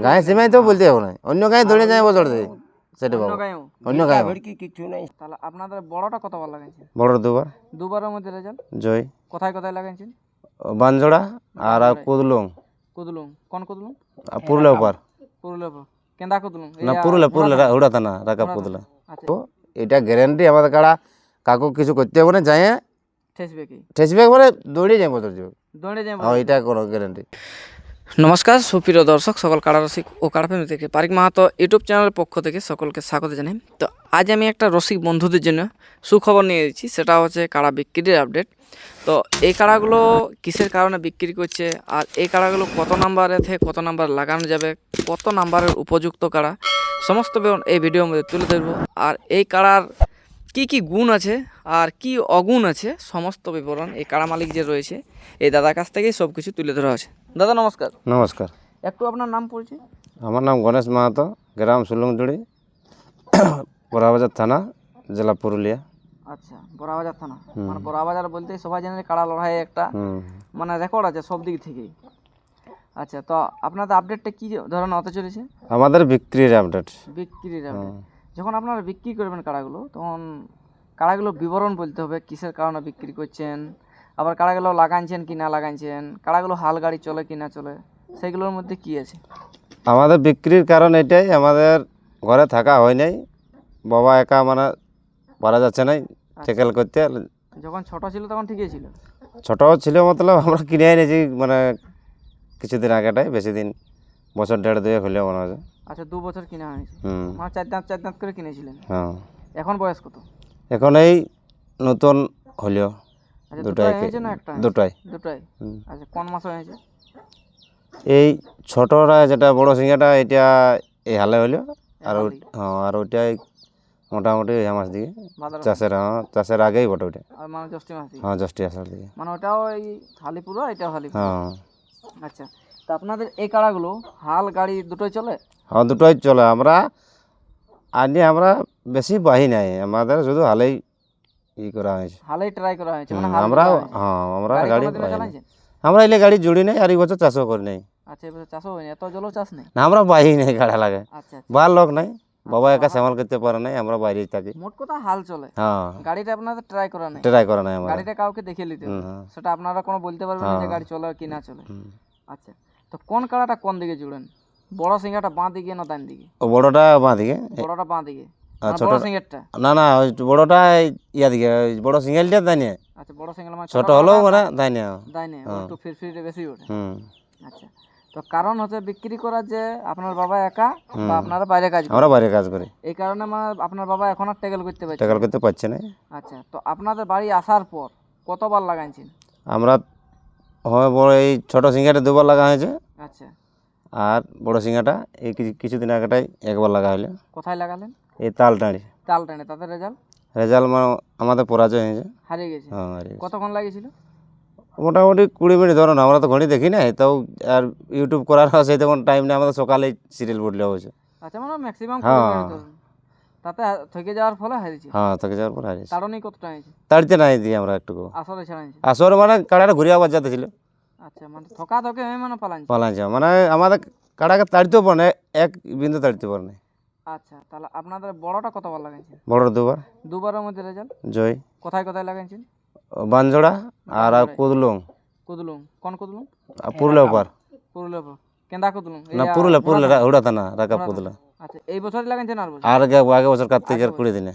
গায়ে সীমাই তো বলতে হবে না, অন্য গায়ে দৌড়ে যায় বছর দেয় সেটা বাবা, অন্য গায়ে কিছু নাই। তাহলে আপনাদের বড়টা কতবার লাগাইছেন? বড় দুবার দুবারের মধ্যে রেজাল্ট জয়। কোথায় কোথায় লাগাইছেন? বানজোড়া আর কুদলুং, কুদলুং। কোন কুদলুং? পুরুলিয়া ওপার, পুরুলিয়া। কেন্দা কুদলুং? না পুরুলিয়া হুড়া থানা রাকাব কুদলা। তো এটা গ্যারেন্টি আমাদের কাড়া, কাকু কিছু করতে হবে না, যায় ঠেসবে মানে দৌড়ে যায় বছর যাবে, এটা কোনো গ্যারেন্টি। নমস্কার সুপ্রিয় দর্শক, সকল কাড়া রসিক ও কাড়াপ্রেমী থেকে পারিক মাহাতো ইউটিউব চ্যানেলের পক্ষ থেকে সকলকে স্বাগত জানাই। তো আজ আমি একটা রসিক বন্ধুদের জন্য সুখবর নিয়ে এসেছি, সেটা হচ্ছে কাড়া বিক্রির আপডেট। তো এই কাড়াগুলো কিসের কারণে বিক্রি করছে, আর এই কাড়াগুলো কত নাম্বারে থেকে কত নাম্বার লাগানো যাবে, কত নাম্বারের উপযুক্ত কাড়া, সমস্ত বিবরণ এই ভিডিওর মধ্যে তুলে ধরবো। আর এই কাড়ার কি কি গুণ আছে আর কি অগুণ আছে, সমস্ত বিবরণ এই কাড়া মালিক যে রয়েছে এই দাদার কাছ থেকেই সব কিছু তুলে ধরা আছে। দাদা নমস্কার। নমস্কার। একটু আপনার নাম পরিচয়। আমার নাম গণেশ মাহাতো, গ্রাম সুলুংজুড়ি, বড়াবাজার থানা, জেলা পুরুলিয়া। আচ্ছা, বড়াবাজার থানা, মানে বড়াবাজার বলতে সবাই জানে কাড়া লড়াই একটা মানে রেকর্ড আছে সব দিক থেকেই। আচ্ছা, তো আপনাদের আপডেটটা কি ধরনের হতে চলেছে? আমাদের বিক্রির আপডেট। বিক্রির আপডেট। যখন আপনারা বিক্রি করবেন কাড়াগুলো, তখন কাড়াগুলো বিবরণ বলতে হবে, কিসের কারণে বিক্রি করছেন, আবার কাড়াগুলো লাগাইছেন কি না লাগাইছেন, কাড়াগুলো হাল গাড়ি চলে কি না চলে, সেগুলোর মধ্যে কি আছে? আমাদের বিক্রির কারণ এটাই, আমাদের ঘরে থাকা হয় নাই, বাবা একা মানে পারা যাচ্ছে না ট্যাকেল করতে। যখন ছোট ছিল তখন ঠিকই ছিল, ছোট ছিল মতলব আমরা কিনে এনেছি মানে কিছুদিন আগেটাই, বেশি দিন, বছর দেড় দুয়েক হলেও মনে হয়। আচ্ছা, 2 বছর কিনা হয়েছে, মানে চার দাঁত করে কিনেছিলেন। হ্যাঁ। এখন বয়স কত? এখন এই নতুন হলেও দুটাই। দুটাই। আচ্ছা, কোন মাসে হয়েছে? এই ছোটরা যেটা বড় সিঙ্গাটা এটা এই হালে হলো, আর আর ওইটাই মোটামুটি এই মাস দিকে চাষের আগেই বটে ওইটা, মানে জ্যৈষ্ঠ মাস দিকে। হ্যাঁ জ্যৈষ্ঠ আষাঢ় দিকে, মানে ওটাও এই হালিপুরা, এটাও হালিপুরা। হ্যাঁ। আচ্ছা, তো আপনাদের এই কাড়াগুলো হাল গাড়ি দুটোই চলে? হ্যাঁ, দুটোই চলে। আমরা আমরা বেশি বাহি নাই, আমাদের শুধু হালেই করা হয়েছে, হালেই ট্রাই করা হয়েছে। মানে আমরা আমরা গাড়ি আমরা এলে গাড়ি জুড়ি নাই, আর এই বছর চাষও করি নাই। আচ্ছা, এবছর চাষও হয়নি, এত জলও চাষ নেই না, আমরা বাহি নাই, গাড়া লাগে। আচ্ছা, বার লোক নাই, বাবা একা সামাল করতে পারে নাই, আমরা বাইরেই থাকি। মোট কথা হাল চলে, হ্যাঁ। গাড়িটা আপনাদের ট্রাই করা নাই, গাড়িটা কাউকে দেখে নিতে হবে, সেটা আপনারা কোনো বলতে পারবেন না যে গাড়ি চলে কি না চলে। আচ্ছা, তো কোন কাড়াটা কোন দিকে জুড়েন? বড় সিঙ্গাটা বাঁ দিকে না ডান দিকে? বড়টা বাঁ দিকে। বড়টা বাঁ দিকে, ছোট বড় সিঙ্গারটা? না না, ওই বড়টা ইয়া দিকে, বড় সিঙ্গেলটা দাইনে। আচ্ছা, বড় সিঙ্গেল মানে ছোট হলেও মানে দাইনে একটু ফিরফিরে বেশি ওঠে। আচ্ছা, তো কারণ হচ্ছে বিক্রি করার যে আপনার বাবা একা বা আপনারা বাইরে কাজ করেন? আমরা বাইরে কাজ করি, এই কারণে মানে আপনার বাবা এখন আর ট্যাকেল করতে পারছে না। আচ্ছা, তো আপনাদের বাড়ি আসার পর কতবার লাগাইছেন? আমরা হয় বড় এই ছোট সিঙ্গাটা দুবার লাগা হয়েছে। আচ্ছা, আর বড় সিঙ্গাটা এই কিছুদিন আগেটাই একবার লাগা হলো। কোথায় লাগালেন? এই তালটাঁড়ি। তাদের রেজাল্ট মানে আমাদের পরাজয় হয়েছে, হারিয়ে গেছে। হ্যাঁ। কতক্ষণ লাগিয়েছিল? মোটামুটি 20 মিনিট ধরো না, আমরা তো ঘড়ি দেখি না, তাও আর ইউটিউব করার সেই তখন টাইম নেই, আমাদের সকালেই সিরিয়াল বদলে হয়েছে। আচ্ছা, মানে ম্যাক্সিমাম তাতে থেকে যাওয়ার ফলে হারিয়েছে। হ্যাঁ, থেকে যাওয়ার পর হারিয়েছে। তাড়নি কতটা হয়েছে? তাড়িতে নাই দিই আমরা একটু আসরে মানে কাড়াটা ঘুরে আবার যাতে ছিল। আচ্ছা, মানে থকা থকে মানে পালাইছে, মানে আমাদের কাড়াকে তাড়িতেও পারে না, এক বিন্দু তাড়িতে পারে না। আচ্ছা, তাহলে আপনাদের বড়টা কতবার লাগাইছেন? বড় দুবার। দুবারের মধ্যে রেজাল্ট জয়। কোথায় কোথায় লাগাইছেন? বানজোড়া আর কুদলুং। কোন কুদলুং? পুরুলিয়া ওপার। কেন্দা কুদলুং? না, পুরুলিয়া হুড়া থানা রাকাব কুদলা। আচ্ছা, এই বছরই লাগাইছেন? আর আগে বছর কার্তিকের 20 দিনে।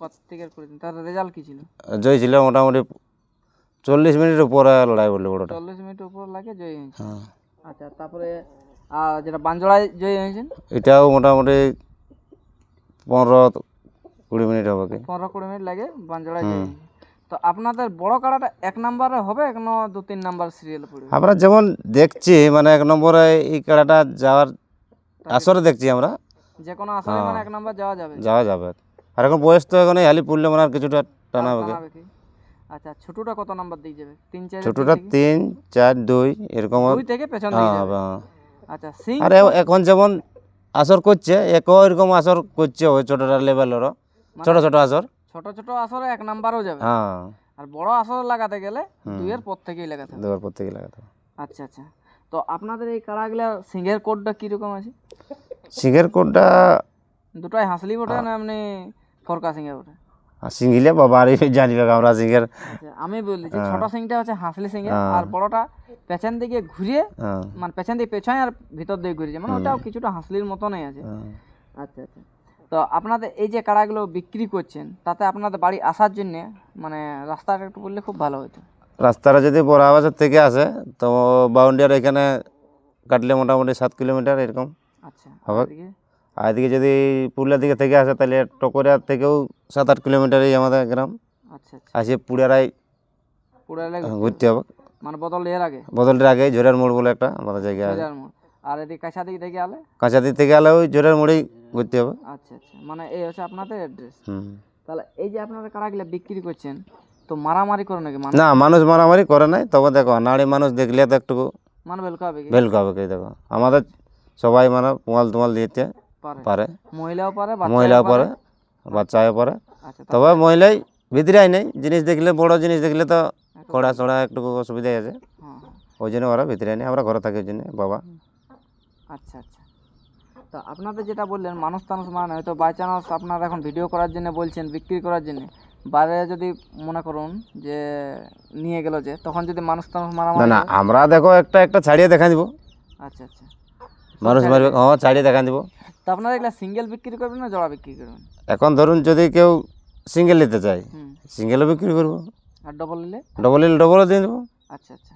কার্তিকের 20 দিন। তার রেজাল্ট কি ছিল? জয় ছিল মোটামুটি 40 মিনিটের উপরে লড়াই বললো বড়টা। 40 মিনিটের উপর লাগে জয় হয়েছে। আচ্ছা, তারপরে যেটা বানজোড়ায় জয় হয়েছেন, এটাও মোটামুটি 15-20 মিনিট হবে, 15-20 মিনিট লাগে বানজোড়ায় জয় হয়েছে। তো আপনাদের বড় কাড়াটা 1 নম্বরে হবে না 2-3 নাম্বার সিরিয়াল পড়বে? আমরা যেমন দেখছি মানে 1 নম্বরে এই কাড়াটা যাওয়ার আসরে দেখছি আমরা, যে কোনো আসরে মানে 1 নাম্বার যাওয়া যাবে। আর এখন বয়স তো এখন হালি পড়লে মানে আর কিছুটা টানা হবে। আচ্ছা, ছোটটা কত নাম্বার দিয়ে যাবে? 3-4? ছোটটা 3-4-2 এরকম 2 থেকে পেছন দিয়ে যাবে। আচ্ছা, আর এখন যেমন আসর করছে একও এরকম আসর করছে, ওই ছোটটা লেভেলেরও ছোট ছোট আসর, ছোট আসরে 1 নাম্বারও যাবে। আর বড় আসর লাগাতে গেলে 2 এর পর থেকেই লাগাতে হবে। হবে। আচ্ছা, তো তো আপনাদের এই কাড়াগুলা সিংহের কোডটা কিরকম আছে? সিংহের কোটটা দুটাই হাসলি বটে না এমনি ফরকা সিংহে বটে? সিঙ্গিলে বাবা আর জানিবে আমরা সিংহের। আচ্ছা, আমি বলি যে ছোট সিংটা হচ্ছে হাসলি সিংহে আর বড়টা পেছন দিকে ঘুরিয়ে মানে পেছন দিকে পেছায় আর ভিতর দিকে ঘুরিয়ে মানে ওটাও কিছুটা হাসলির মতনই আছে। আচ্ছা আচ্ছা। তো আপনাদের এই যে কাড়াগুলো বিক্রি করছেন তাতে আপনাদের বাড়ি আসার জন্য মানে রাস্তাটা একটু বললে খুব ভালো হতো। রাস্তাটা যদি বড় বাজার থেকে আসে তো বাউন্ডারি এখানে কাটলে মোটামুটি 7 কিলোমিটার এরকম আচ্ছা হবে। এদিকে? আর এদিকে যদি পুরুলিয়ার দিকে থেকে আসে তাহলে টকরিয়া থেকেও 7-8 কিলোমিটারই আমাদের গ্রাম। আচ্ছা আচ্ছা। আসে পুড়িয়ারাই পুরা ঘুরতে হবে, মানে বদল এর আগে বদলটির আগে ঝোরের মোড় বলে একটা আমাদের জায়গা আছে। বাজার মোড়। আর এদিকে কাঁচা দিকে থেকে আলে কাঁচাদি থেকে আলে ওই ঝোরের মোড়েই ঘুরতে হবে। আচ্ছা আচ্ছা, মানে এই হচ্ছে আপনাদের অ্যাড্রেস। হুম। তাহলে এই যে আপনারা কাড়াগুলা বিক্রি করছেন তো মারামারি করে নাকি? না, মানুষ মারামারি করে নাই, তবে দেখো নাড়ি মানুষ দেখলে তো একটু মানে বেলকা হবে কি? ভেলকা হবে কি। দেখো আমাদের সবাই মানে পোয়াল তোমাল দিতে পারে, মহিলাও পারে, মহিলাও পারে, বাচ্চাও পারে। আচ্ছা তবে মহিলাই ভিতরে নেই, জিনিস দেখলে বড় জিনিস দেখলে তো কড়া চড়া একটু অসুবিধাই আছে, হ্যাঁ। ওই জন্য ওরা ভিতরে নেই, আমরা ঘরে থাকি ওই জন্য বাবা। আচ্ছা আচ্ছা। তো আপনাদের যেটা বললেন মানুষ টানুষ মানে হয়তো বাই চান্স আপনারা এখন ভিডিও করার জন্য বলছেন, বিক্রি করার জন্য, বাইরে যদি মনে করুন যে নিয়ে গেল যে তখন যদি মানুষ টানুষ না মারামারি না, করে? আমরা দেখো একটা ছাড়িয়ে দেখা দিব, আচ্ছা আচ্ছা। মানুষ মারবে, হ্যাঁ ছাড়িয়ে দেখা দিব। তো আপনারা এগুলা সিঙ্গেল বিক্রি করবেন না জোড়া বিক্রি করবেন? এখন ধরুন যদি কেউ সিঙ্গেল নিতে চায় হুম। সিঙ্গেলও বিক্রি করবো, আর ডবল নিলে? ডবল নিলে ডবলও দিয়ে দেবো। আচ্ছা আচ্ছা।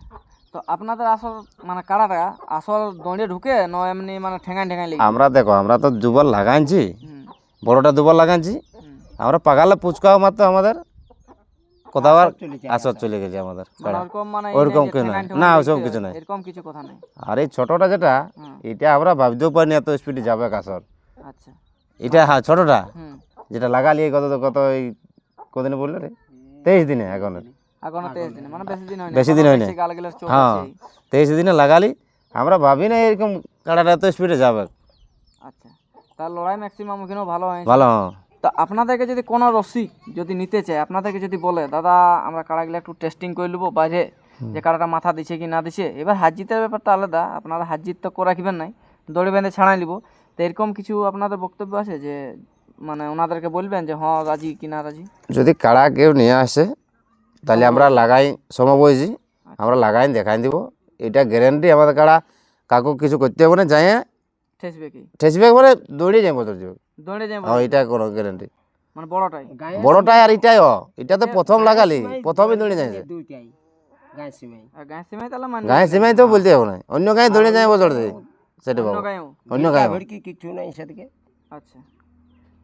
তো আপনাদের আসল মানে কাড়াটা আসল দৌড়ে ঢুকে না এমনি মানে ঠেঙাই ঠেঙাই লেগে? আমরা দেখো আমরা তো দুবার লাগাইছি, হুম বড়টা দুবার লাগাইছি, হুম। আমরা পাগালে পুচকাও মাত্র আমাদের কোথাও আর আসর চলে গেছে আমাদের মানে কাড়া। ওরকম মানে ওরকম এই যে কেউ ঠেঙাই নাই, ঠেঙাই না লেগে ওসব কিছু নাই। এরকম কিছু কথা নেই? আর এই ছোটটা যেটা, হুম। এটা আমরা ভাবতেও পারিনি এত স্পিডে যাবে কাসর। আচ্ছা। এটা হ্যাঁ ছোটটা হুম। যেটা লাগালি কত এই কদিনে বললো রে, 23 দিনে এখন, এখনো 23 দিন মানে বেশি দিন হয়নি? বেশি দিন হয়নি। গাল গেলে চোখ হ্যাঁ আছেই। 23 দিনে লাগালি, আমরা ভাবি না এরকম কাড়াটা এত স্পিডে যাবে। আচ্ছা, তার লড়াই ম্যাক্সিমাম ওখানেও ভালো হয়। ভালো, হ্যাঁ। তো আপনাদেরকে যদি কোনো রসিক যদি নিতে চায়, আপনাদেরকে যদি বলে দাদা আমরা কাড়াগুলো একটু টেস্টিং করে নেবো বাইরে, যে কাড়াটা মাথা দিছে কি না দিছে, এবার হাত জিতের ব্যাপারটা আলাদা, আপনারা হাত জিত তো করে রাখবেন নাই, দড়ি বেঁধে ছাড়াই নিব, তো এরকম কিছু আপনাদের বক্তব্য আছে যে মানে ওনাদেরকে বলবেন যে হ্যাঁ রাজি কি না রাজি? যদি কাড়া কেউ নিয়ে আসে তাহলে আমরা লাগাই সমবয়সী, আমরা লাগাই দেখাই দিব, এটা গ্যারেন্টি আমাদের কাড়া, কাকু কিছু করতে হবে না, যাই ঠেসবে কি? ঠেসবে মানে দৌড়ে যাই বদল যাবে, দৌড়ে যাই হ্যাঁ এটা কোনো গ্যারেন্টি। মানে বড়টাই? বড়টাই আর এটাই, এটা তো প্রথম লাগালি, প্রথমে দৌড়ে যাইছে। আর গায়ে সিমাই তাহলে মানে গায়ে সীমাই তো বলতে হবে না, অন্য গায়ে দৌড়ে যায় বদল দেয় সেটা অন্য বাবু, গায়েও? অন্য গায়ে। কিছু নাই সেদিকে। আচ্ছা,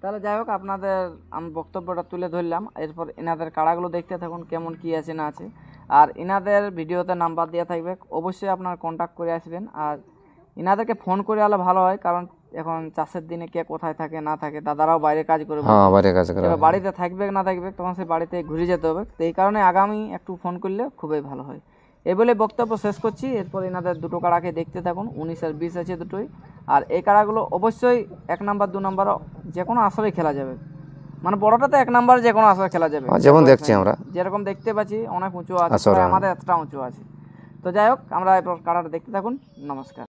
তাহলে যাই হোক আপনাদের আমি বক্তব্যটা তুলে ধরলাম, এরপর এনাদের কাড়াগুলো দেখতে থাকুন কেমন কি আছে না আছে, আর এনাদের ভিডিওতে নাম্বার দেওয়া থাকবে, অবশ্যই আপনারা কন্ট্যাক্ট করে আসবেন, আর এনাদেরকে ফোন করে আলে ভালো হয়, কারণ এখন চাষের দিনে কে কোথায় থাকে না থাকে, দাদারাও বাইরে কাজ করে, হ্যাঁ বাইরে কাজ করে, এবার বাড়িতে থাকবে না থাকবে তখন সে বাড়িতে ঘুরে যেতে হবে, তো এই কারণে আগামী একটু ফোন করলে খুবই ভালো হয়। এই বলে বক্তব্য শেষ করছি, এরপর এনাদের দুটো কাড়াকে দেখতে থাকুন, 19 আর 20 আছে দুটোই, আর এই কাড়াগুলো অবশ্যই 1 নাম্বার 2 নাম্বার যে কোনো আসরে খেলা যাবে, মানে বড়টা তো 1 নাম্বার যে কোনো আসরে খেলা যাবে, যেমন দেখছি আমরা, যেরকম দেখতে পাচ্ছি অনেক উঁচু আছে, আসরে, প্রায় আমাদের এতটা উঁচু আছে। তো যাই হোক আমরা এরপর কাড়াটা দেখতে থাকুন, নমস্কার।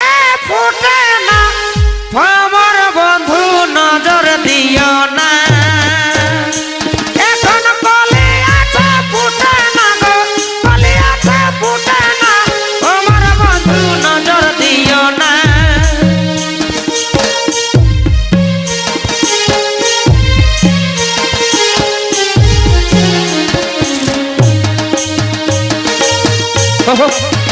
আমার বন্ধু নজর দিও না, এখন কলি আছে ফুটে না গো, কলি আছে ফুটে না, আমার বন্ধু নজর দিও না। Oh